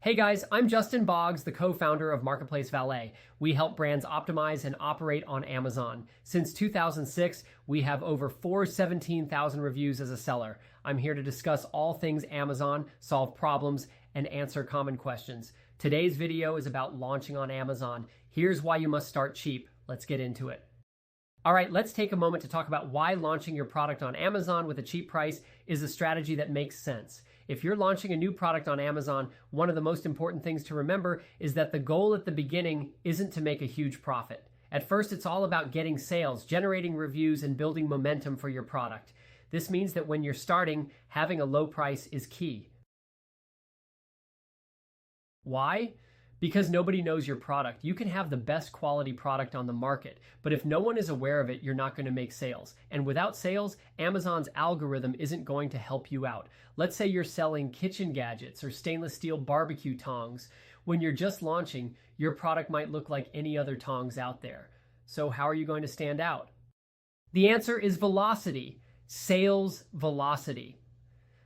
Hey guys, I'm Justin Boggs, the co-founder of Marketplace Valet. We help brands optimize and operate on Amazon. Since 2006, we have over 417,000 reviews as a seller. I'm here to discuss all things Amazon, solve problems, and answer common questions. Today's video is about launching on Amazon. Here's why you must start cheap. Let's get into it. All right, let's take a moment to talk about why launching your product on Amazon with a cheap price is a strategy that makes sense. If you're launching a new product on Amazon, one of the most important things to remember is that the goal at the beginning isn't to make a huge profit. At first, it's all about getting sales, generating reviews, and building momentum for your product. This means that when you're starting, having a low price is key. Why? Because nobody knows your product. You can have the best quality product on the market, but if no one is aware of it, you're not going to make sales. And without sales, Amazon's algorithm isn't going to help you out. Let's say you're selling kitchen gadgets or stainless steel barbecue tongs. When you're just launching, your product might look like any other tongs out there. So how are you going to stand out? The answer is velocity, sales velocity.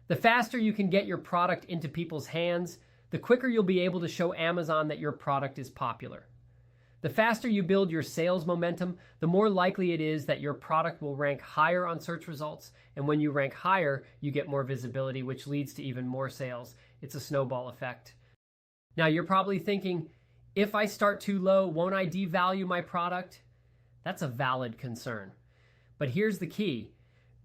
The faster you can get your product into people's hands, the quicker you'll be able to show Amazon that your product is popular. The faster you build your sales momentum, the more likely it is that your product will rank higher on search results. And when you rank higher, you get more visibility, which leads to even more sales. It's a snowball effect. Now, you're probably thinking, if I start too low, won't I devalue my product? That's a valid concern. But here's the key.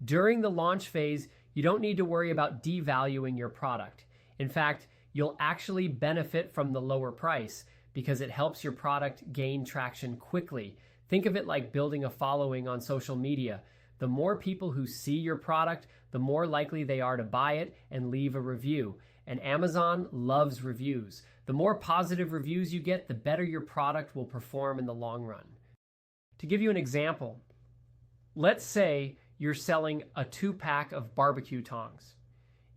During the launch phase, you don't need to worry about devaluing your product. In fact, you'll actually benefit from the lower price because it helps your product gain traction quickly. Think of it like building a following on social media. The more people who see your product, the more likely they are to buy it and leave a review. And Amazon loves reviews. The more positive reviews you get, the better your product will perform in the long run. To give you an example, let's say you're selling a 2-pack of barbecue tongs.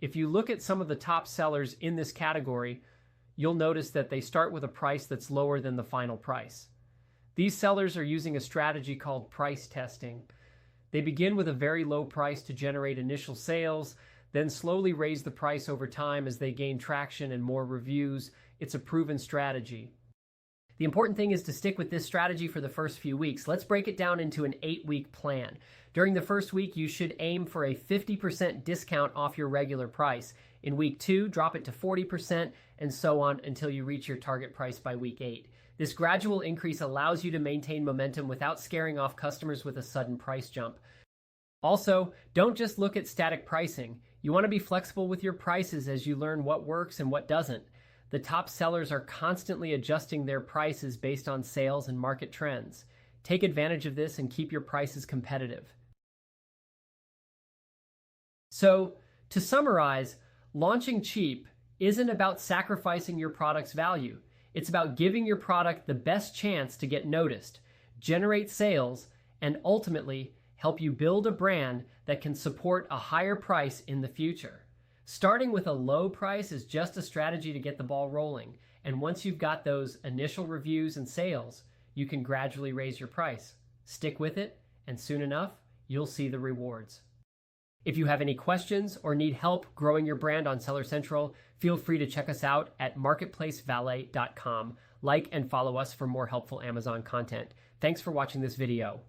If you look at some of the top sellers in this category, you'll notice that they start with a price that's lower than the final price. These sellers are using a strategy called price testing. They begin with a very low price to generate initial sales, then slowly raise the price over time as they gain traction and more reviews. It's a proven strategy. The important thing is to stick with this strategy for the first few weeks. Let's break it down into an 8-week plan. During the first week, you should aim for a 50% discount off your regular price. In week 2, drop it to 40%, and so on until you reach your target price by week 8. This gradual increase allows you to maintain momentum without scaring off customers with a sudden price jump. Also, don't just look at static pricing. You want to be flexible with your prices as you learn what works and what doesn't. The top sellers are constantly adjusting their prices based on sales and market trends. Take advantage of this and keep your prices competitive. So, to summarize, launching cheap isn't about sacrificing your product's value. It's about giving your product the best chance to get noticed, generate sales, and ultimately help you build a brand that can support a higher price in the future. Starting with a low price is just a strategy to get the ball rolling, and once you've got those initial reviews and sales, you can gradually raise your price. Stick with it, and soon enough, you'll see the rewards. If you have any questions or need help growing your brand on Seller Central, feel free to check us out at marketplacevalet.com. Like and follow us for more helpful Amazon content. Thanks for watching this video.